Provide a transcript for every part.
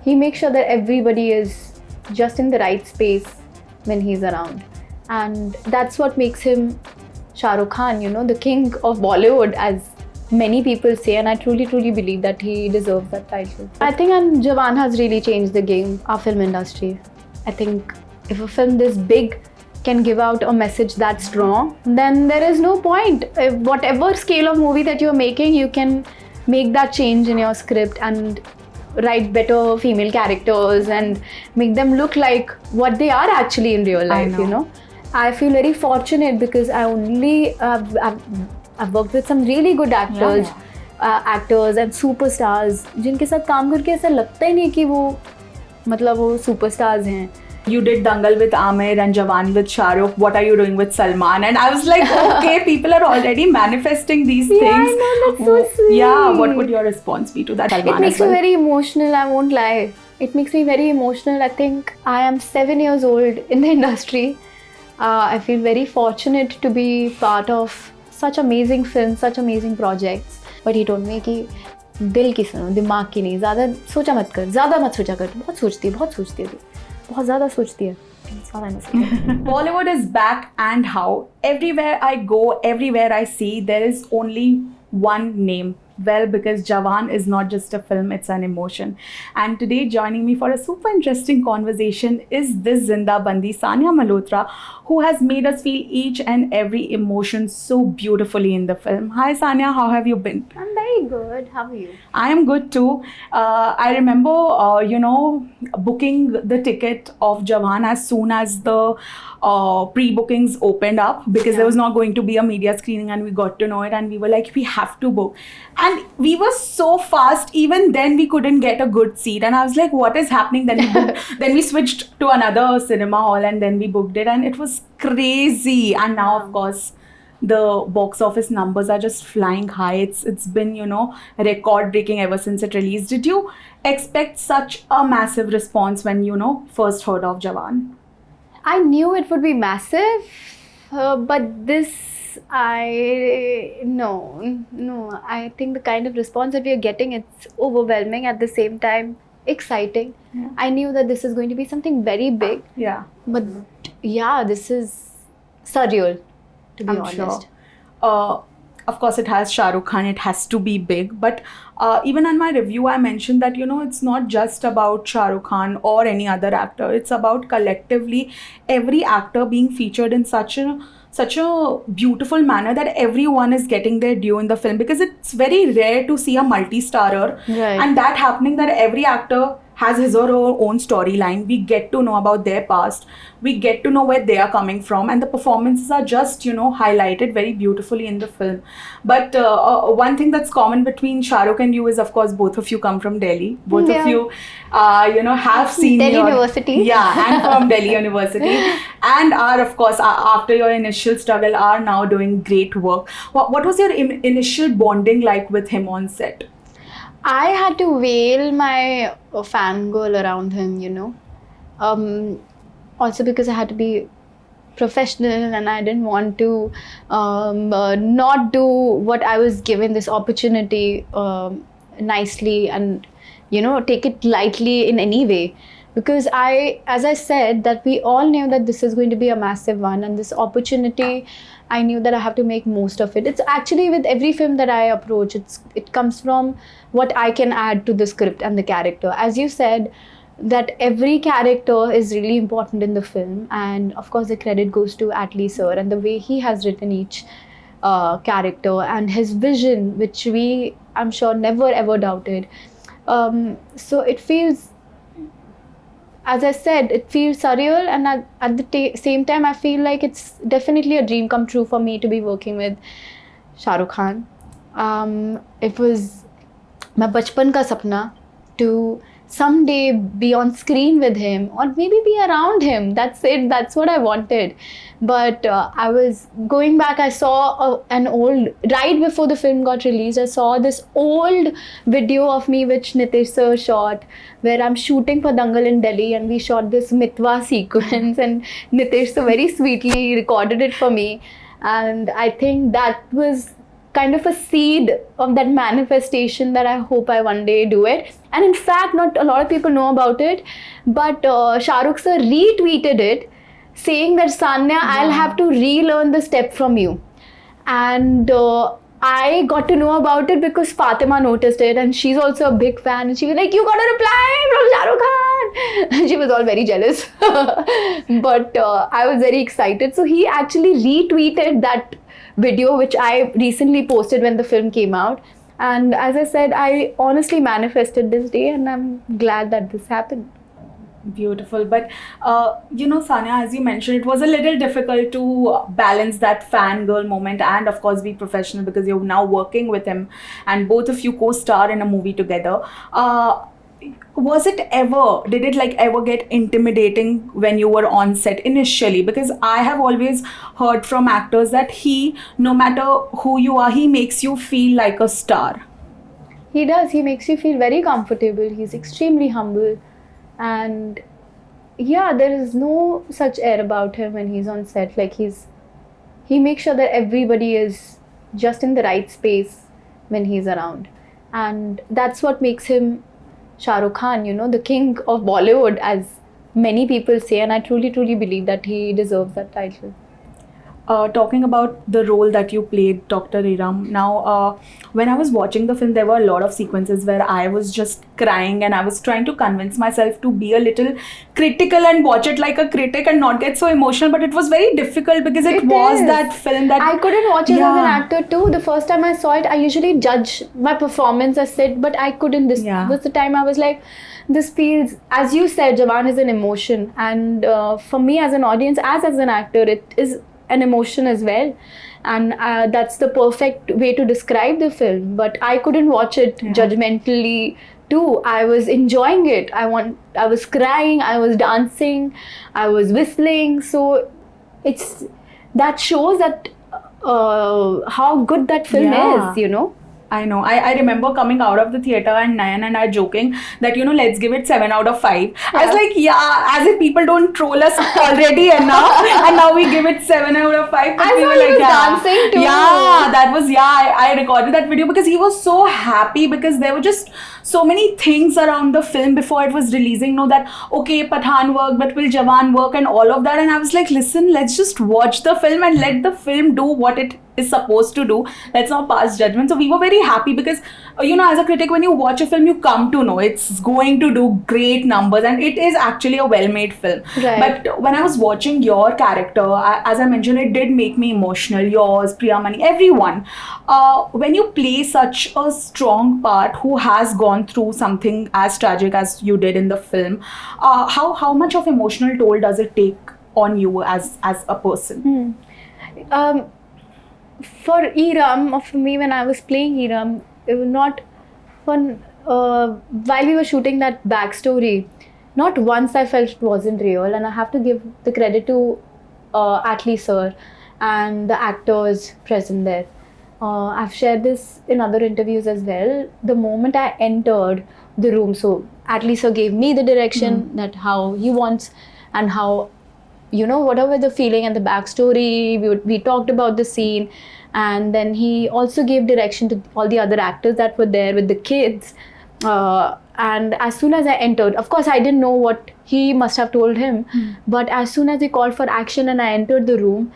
he makes sure that everybody is just in the right space when he's around. And that's what makes him Shah Rukh Khan, the king of Bollywood, as many people say, and I truly believe that he deserves that title. I think Jawan has really changed the game, our film industry. I think if a film this big can give out a message that strong, then there is no point. If whatever scale of movie that you're making, you can make that change in your script and write better female characters and make them look like what they are actually in real life, I feel very fortunate because I've worked with some really good actors, actors and superstars जिनके साथ काम करके ऐसा लगता ही नहीं कि वो superstars हैं. You did Dangal with Aamir and Jawan with Shah Rukh. What are you doing with Salman? And I was like, okay, people are already manifesting these things. I know, that's so sweet. Yeah, what would your response be to that? It makes me very emotional, I won't lie. It makes me very emotional. I think I am 7 years old in the industry. I feel very fortunate to be part of such amazing films, such amazing projects. But he told me कि दिल की सुनो, दिमाग की नहीं. ज़्यादा सोचा मत कर, ज़्यादा मत सोचा कर. बहुत सोचती है तू. बहुत ज़्यादा सोचती है. Bollywood is back, and how? Everywhere I go, everywhere I see, there is only one name. Well, because Jawan is not just a film, it's an emotion. And today joining me for a super interesting conversation is this Zinda Bandi, Sanya Malhotra, who has made us feel each and every emotion so beautifully in the film. Hi Sanya, how have you been? I'm very good. How are you? I am good too. I remember, booking the ticket of Jawan as soon as the pre-bookings opened up, because there was not going to be a media screening, and we got to know it, and we were like, we have to book. And we were so fast, even then we couldn't get a good seat, and I was like, what is happening? Then we booked, then we switched to another cinema hall, and then we booked it, and it was crazy. And now of course the box office numbers are just flying high. It's been record breaking ever since it released. Did you expect such a massive response when first heard of Jawan? I knew it would be massive, but this, no. I think the kind of response that we are getting, it's overwhelming, at the same time exciting. Yeah. I knew that this is going to be something very big. Yeah. But yeah, this is surreal, to be honest. Sure. Of course, it has Shah Rukh Khan, it has to be big. But even on my review, I mentioned that, it's not just about Shah Rukh Khan or any other actor. It's about collectively every actor being featured in such a beautiful manner that everyone is getting their due in the film. Because it's very rare to see a multi-starrer. Right. And that happening, that every actor has his or her own storyline. We get to know about their past. We get to know where they are coming from. And the performances are just, highlighted very beautifully in the film. But one thing that's common between Shah Rukh and you is, of course, both of you come from Delhi. Both of you, have seen Delhi University. Yeah, and from Delhi University. And are, of course, after your initial struggle, are now doing great work. What was your initial bonding like with him on set? I had to veil my fangirl around him, also because I had to be professional, and I didn't want to not do what I was given this opportunity nicely and, take it lightly in any way. Because as I said, that we all knew that this is going to be a massive one, and this opportunity, I knew that I have to make most of it. It's actually with every film that I approach, it comes from what I can add to the script and the character. As you said, that every character is really important in the film, and of course the credit goes to Atlee sir and the way he has written each character and his vision, which I'm sure, never ever doubted. So it feels, as I said, it feels surreal, and at the same time, I feel like it's definitely a dream come true for me to be working with Shah Rukh Khan. It was my bachpan ka sapna to someday be on screen with him, or maybe be around him. That's it. That's what I wanted. But I was going back, I saw an old, right before the film got released, I saw this old video of me which Nitish sir shot, where I'm shooting for Dangal in Delhi, and we shot this mitwa sequence, and Nitish sir very sweetly recorded it for me. And I think that was kind of a seed of that manifestation that I hope I one day do it. And in fact, not a lot of people know about it, but Shah Rukh sir retweeted it, saying that Sanya, I'll have to relearn the step from you. And I got to know about it because Fatima noticed it, and she's also a big fan, and she was like, you got a reply from Shah Rukh Khan. She was all very jealous. But I was very excited. So he actually retweeted that video which I recently posted when the film came out. And as I said, I honestly manifested this day, and I'm glad that this happened. Beautiful. But, Sanya, as you mentioned, it was a little difficult to balance that fangirl moment and, of course, be professional because you're now working with him and both of you co-star in a movie together. Did it ever get intimidating when you were on set initially? Because I have always heard from actors that no matter who you are, he makes you feel like a star. He does. He makes you feel very comfortable. He's extremely humble. And yeah, there is no such air about him when he's on set. He makes sure that everybody is just in the right space when he's around. And that's what makes him Shah Rukh Khan, the king of Bollywood, as many people say. And I truly, truly believe that he deserves that title. Talking about the role that you played, Dr. Eeram. Now, when I was watching the film, there were a lot of sequences where I was just crying and I was trying to convince myself to be a little critical and watch it like a critic and not get so emotional. But it was very difficult because it was that film that... I couldn't watch it as an actor too. The first time I saw it, I usually judge my performance as it, but I couldn't. This was the time I was like, this feels, as you said, Jawan is an emotion. And for me as an audience, as an actor, it is an emotion as well, and that's the perfect way to describe the film. But I couldn't watch it judgmentally too. I was enjoying it. I was crying, I was dancing, I was whistling. So that shows that how good that film is, I know. I remember coming out of the theatre and Nayan and I joking that, let's give it 7 out of 5. I was like, as if people don't troll us already enough. And now we give it 7 out of 5. But I saw he was dancing too. Yeah, that was, I recorded that video because he was so happy because there were just so many things around the film before it was releasing. That, okay, Pathan worked, but will Jawan work and all of that. And I was like, listen, let's just watch the film and let the film do what it is supposed to do. Let's not pass judgment. So we were very happy because as a critic, when you watch a film, you come to know it's going to do great numbers and it is actually a well-made film. But when I was watching your character, as I mentioned, it did make me emotional. Yours, Priyamani, everyone. When you play such a strong part who has gone through something as tragic as you did in the film, how much of emotional toll does it take on you as a person? For Eeram, or for me when I was playing Eeram, it was not fun. While we were shooting that backstory, not once I felt it wasn't real, and I have to give the credit to Atlee sir and the actors present there. I've shared this in other interviews as well. The moment I entered the room, so Atlee sir gave me the direction that how he wants and how, whatever the feeling and the backstory, we talked about the scene, and then he also gave direction to all the other actors that were there with the kids. And as soon as I entered, of course I didn't know what he must have told him, but as soon as he called for action and I entered the room,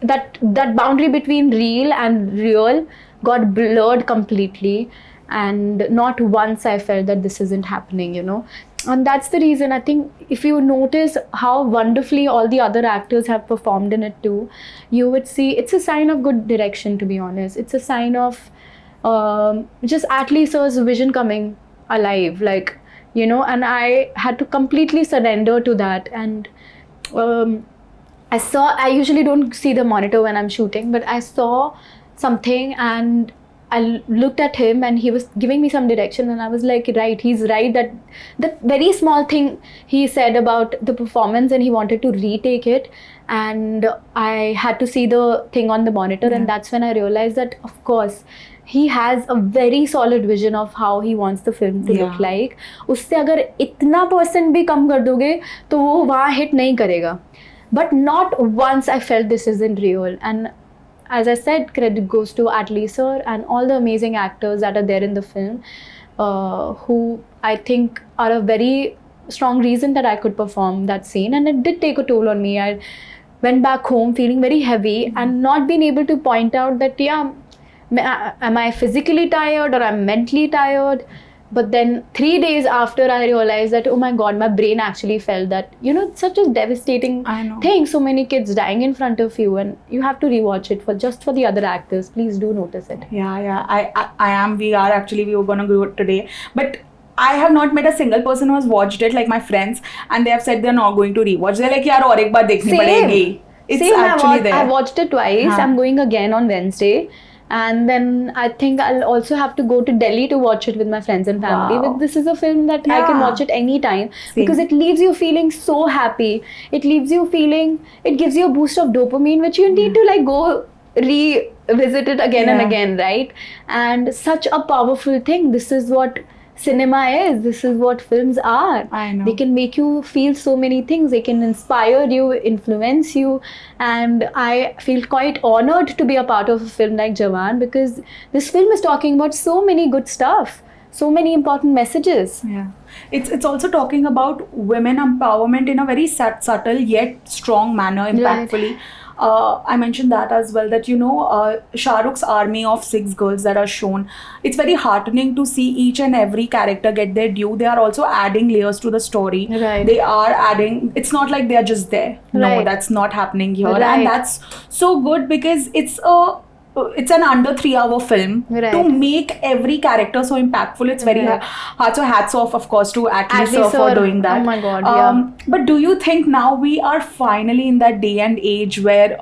that boundary between real and real got blurred completely. And not once I felt that this isn't happening, And that's the reason, I think, if you notice how wonderfully all the other actors have performed in it too, you would see it's a sign of good direction, to be honest. It's a sign of just Atlee sir's vision coming alive, and I had to completely surrender to that. And I usually don't see the monitor when I'm shooting, but I saw something and I looked at him and he was giving me some direction, and I was like, right, he's right, that very small thing he said about the performance and he wanted to retake it, and I had to see the thing on the monitor, and that's when I realized that, of course, he has a very solid vision of how he wants the film to look like. उससे अगर इतना % भी कम कर दोगे तो वो वहाँ hit नहीं करेगा. But not once I felt this isn't real. And as I said, credit goes to Atlee sir and all the amazing actors that are there in the film, who I think are a very strong reason that I could perform that scene. And it did take a toll on me. I went back home feeling very heavy and not being able to point out that, yeah, am I physically tired or I'm mentally tired? But then 3 days after, I realized that, oh my God, my brain actually felt that, it's such a devastating thing. So many kids dying in front of you, and you have to rewatch it for the other actors. Please do notice it. Yeah. I am. We were going to go today. But I have not met a single person who has watched it, like my friends, and they have said they're not going to rewatch. They're like, yaar, aur ek baar dekhni padegi. It's actually there. I watched it twice. I'm going again on Wednesday. And then I think I'll also have to go to Delhi to watch it with my friends and family. Wow. But this is a film that I can watch it anytime because it leaves you feeling so happy. It gives you a boost of dopamine, which you need to like go revisit it again and again, right? And such a powerful thing. This is what cinema is. This is what films are. I know. They can make you feel so many things. They can inspire you, influence you. And I feel quite honored to be a part of a film like Jawan, because this film is talking about so many good stuff, so many important messages. Yeah. It's also talking about women empowerment in a very subtle yet strong manner, impactfully. Right. I mentioned that as well, that Shah Rukh's army of 6 girls that are shown. It's very heartening to see each and every character get their due. They are also adding layers to the story. Right. They are adding, it's not like they are just there. No, that's not happening here. Right. And that's so good because it's an under 3-hour film. Right. To make every character so impactful. It's very hard. So hats off, of course, to Atlee sir for doing that. Oh my God, yeah. But do you think now we are finally in that day and age where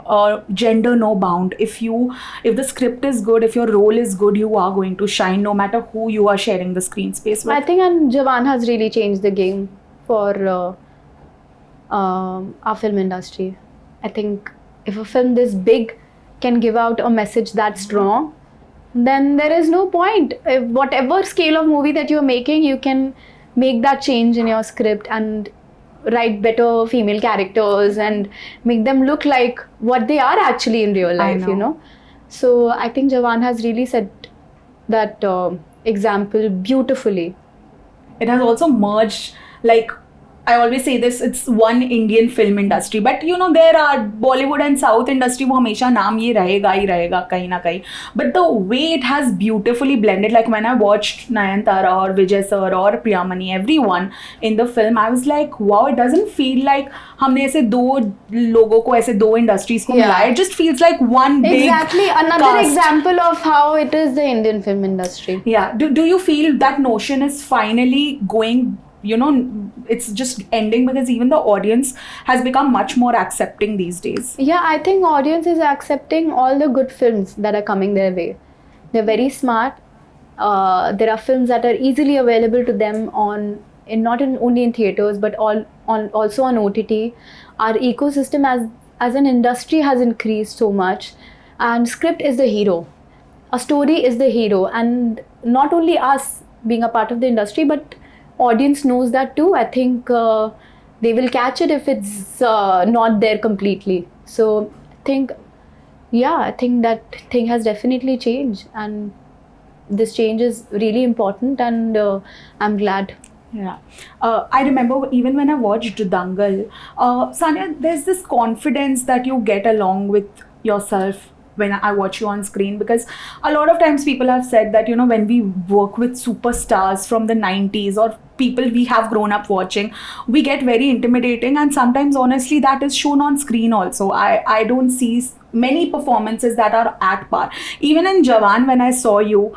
gender no bound? If the script is good, if your role is good, you are going to shine no matter who you are sharing the screen space with. I think Jawan has really changed the game for our film industry. I think if a film this big can give out a message that strong, then there is no point. If whatever scale of movie that you're making, you can make that change in your script and write better female characters and make them look like what they are actually in real life, So I think Jawan has really set that example beautifully. It has also merged, like, I always say this, it's one Indian film industry, but there are Bollywood and South industry, wo hamesha naam ye rahega hi rahega kahin na kahin. But the way it has beautifully blended, like when I watched Nayanthara or Vijay sir or Priyamani, everyone in the film, I was like, wow, it doesn't feel like हमने ऐसे दो लोगों को ऐसे दो industries को मिलाया. It just feels like one big Exactly, another cast. example of how it is the Indian film industry. Yeah. Do you feel that notion is finally going, it's just ending because even the audience has become much more accepting these days? Yeah, I think audience is accepting all the good films that are coming their way. They're very smart. There are films that are easily available to them not only in theaters but also on OTT. Our ecosystem as an industry has increased so much, and script is the hero. A story is the hero, and not only us being a part of the industry, but audience knows that too. I think they will catch it if it's not there completely. So I think that thing has definitely changed, and this change is really important, and I'm glad. Yeah. I remember even when I watched Dangal, Sanya, there's this confidence that you get along with yourself when I watch you on screen, because a lot of times people have said that, when we work with superstars from the 90s or people we have grown up watching, we get very intimidating, and sometimes honestly that is shown on screen also. I don't see many performances that are at par. Even in Jawan, when I saw you,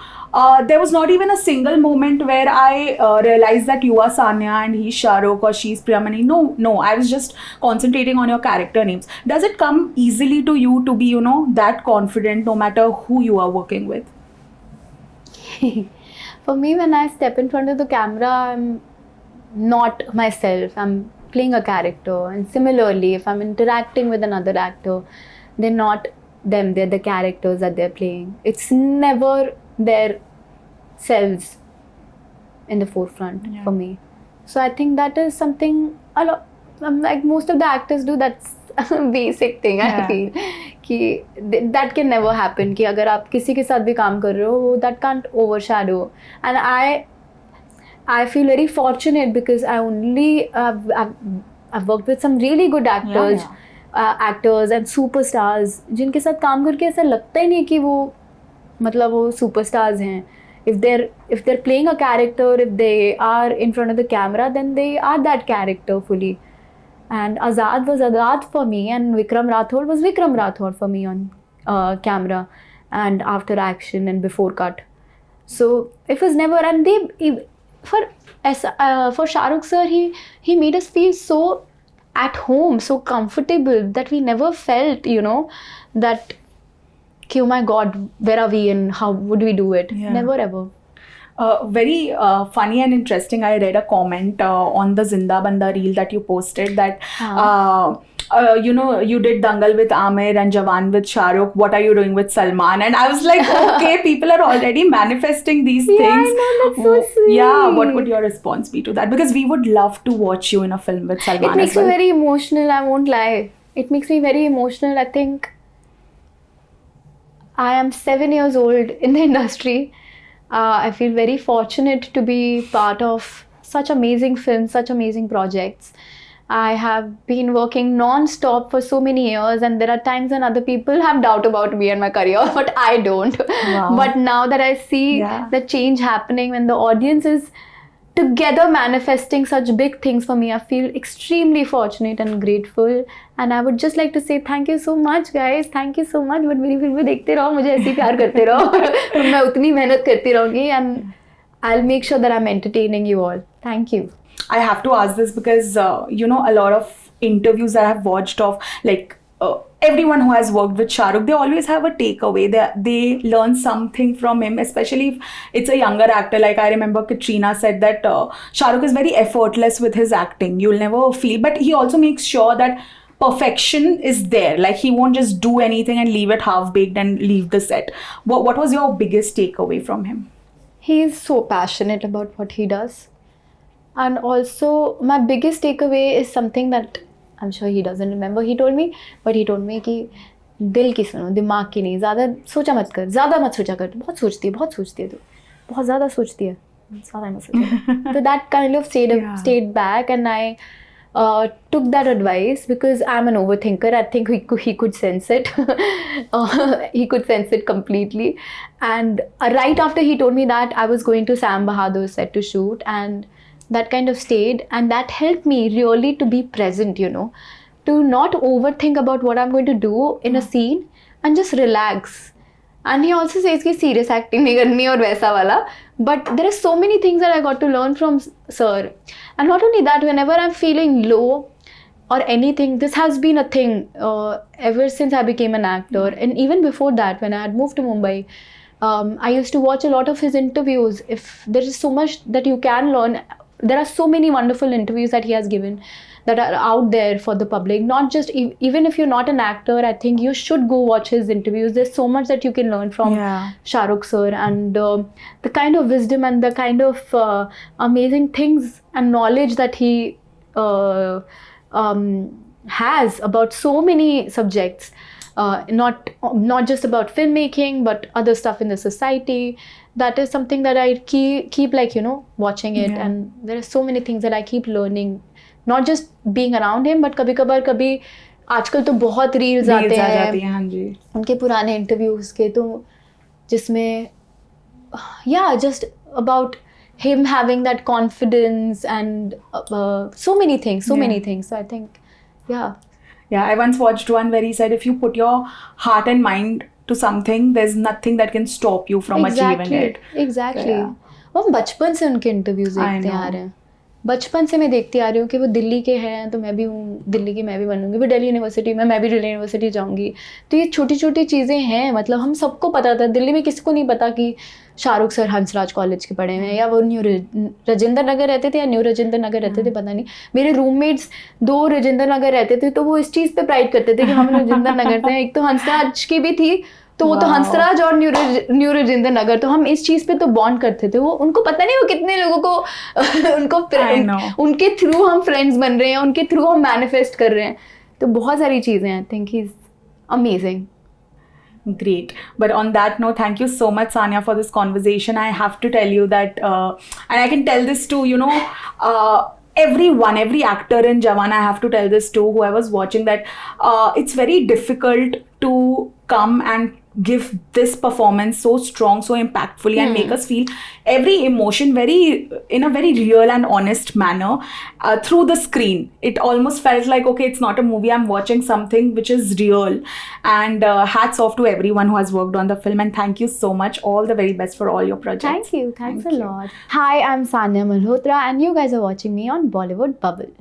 there was not even a single moment where I realized that you are Sanya and he's Shah Rukh or she's Priyamani. No, I was just concentrating on your character names. Does it come easily to you to be, that confident no matter who you are working with? For me, when I step in front of the camera, I'm not myself. I'm playing a character. And similarly, if I'm interacting with another actor, they're not them, they're the characters that they're playing. It's never their selves in the forefront for me. So I think that is something a lot, like most of the actors do. That's basic thing I feel कि that can never happen, कि अगर आप किसी के साथ भी काम कर रहे हो that can't overshadow. And I feel very fortunate because I only I've worked with some really good actors, actors and superstars जिनके साथ काम करके ऐसा लगता ही नहीं कि वो मतलब वो superstars हैं. If they're playing a character, if they are in front of the camera, then they are that character fully. And Azad was Azad for me, and Vikram Rathod was Vikram Rathod for me on camera and after action and before cut. So it was never, and for Shah Rukh sir, he made us feel so at home, so comfortable that we never felt, that, oh my God, where are we and how would we do it? Yeah. Never ever. Very funny and interesting. I read a comment on the Zinda Banda reel that you posted that, you did Dangal with Aamir and Jawan with Shah Rukh. What are you doing with Salman? And I was like, okay, people are already manifesting these things. Yeah, I know, that's so sweet. Yeah, what would your response be to that? Because we would love to watch you in a film with Salman. It makes me very emotional, I won't lie. It makes me very emotional. I think I am 7 years old in the industry. I feel very fortunate to be part of such amazing films, such amazing projects. I have been working non-stop for so many years, and there are times when other people have doubt about me and my career, but I don't. Wow. But now that I see the change happening, when the audience is together manifesting such big things for me, I feel extremely fortunate and grateful. And I would just like to say thank you so much, guys. Thank you so much. But मेरी फिल्में देखते रहो, मुझे ऐसे ही प्यार करते रहो. मैं उतनी मेहनत करती रहूँगी, and I'll make sure that I'm entertaining you all. Thank you. I have to ask this because a lot of interviews that I've watched of everyone who has worked with Shah Rukh, they always have a takeaway. They learn something from him, especially if it's a younger actor. Like I remember Katrina said that Shah Rukh is very effortless with his acting. You'll never feel, but he also makes sure that perfection is there. Like he won't just do anything and leave it half-baked and leave the set. What was your biggest takeaway from him? He is so passionate about what he does. And also, my biggest takeaway is something that I'm sure he doesn't remember. He told me कि दिल की सुनो, दिमाग की नहीं. ज़्यादा सोचा मत कर, ज़्यादा मत सोचा कर. बहुत सोचती है तू, बहुत ज़्यादा सोचती है, ज़्यादा मत सोचा. So that kind of stayed back, and I took that advice because I'm an overthinker. I think he could sense it. He could sense it completely. And right after he told me that, I was going to Sam Bahadur's set to shoot, and that kind of stayed, and that helped me really to be present, to not overthink about what I'm going to do in a scene and just relax. And he also says कि serious acting नहीं करनी और वैसा वाला. But there are so many things that I got to learn from sir. And not only that, whenever I'm feeling low or anything, this has been a thing ever since I became an actor. And even before that, when I had moved to Mumbai, I used to watch a lot of his interviews. If there is so much that you can learn, there are so many wonderful interviews that he has given that are out there for the public. Not just, even if you're not an actor, I think you should go watch his interviews. There's so much that you can learn from Shah Rukh sir, and the kind of wisdom and the kind of amazing things and knowledge that he has about so many subjects. Not just about filmmaking, but other stuff in the society. That is something that I keep watching it, and there are so many things that I keep learning. Not just being around him, but कभी आजकल तो बहुत reels आते हैं उनके पुराने interviews के, तो जिसमें just about him having that confidence and so many things. So I think I once watched one where he said, if you put your heart and mind to something, there's nothing that can stop you from achieving it. Exactly. वो बचपन से उनके interviews देखते आ रहे हैं. बचपन से मैं देखती आ रही हूँ कि वो दिल्ली के हैं, तो मैं भी हूँ दिल्ली की, मैं भी बनूंगी. वो दिल्ली यूनिवर्सिटी में, मैं भी दिल्ली यूनिवर्सिटी जाऊँगी. तो ये छोटी छोटी चीज़ें हैं. मतलब हम सबको पता था, दिल्ली में किसी को नहीं पता कि शाहरुख सर हंसराज कॉलेज के पढ़े हुए हैं, या वो न्यू राजेंद्र नगर रहते थे या न्यू राजेंद्र नगर रहते थे, पता नहीं. मेरे रूममेट्स 2 राजेंद्र नगर रहते थे, तो वो इस चीज़ पे प्राइड करते थे कि हम राजेंद्र नगर से हैं. एक तो हंसराज की भी थी, तो वो तो हंसराज और न्यू राजेंद्र नगर, तो हम इस चीज़ पे तो बॉन्ड करते थे. वो उनको पता नहीं वो कितने लोगों को उनके थ्रू हम फ्रेंड्स बन रहे हैं, उनके थ्रू हम मैनिफेस्ट कर रहे हैं. तो बहुत सारी चीज़ें I think he is amazing. Great. But on that note, thank you so much, Sanya, for this conversation. I have to tell you that, and I can tell this to, everyone, every actor in Jawan, I have to tell this to whoever's watching that it's very difficult to come and give this performance so strong, so impactfully, and make us feel every emotion in a very real and honest manner through the screen. It almost felt like, okay, it's not a movie, I'm watching something which is real. And hats off to everyone who has worked on the film, and thank you so much. All the very best for all your projects. Thank you. Thanks a lot. Hi, I'm Sanya Malhotra, and you guys are watching me on Bollywood Bubble.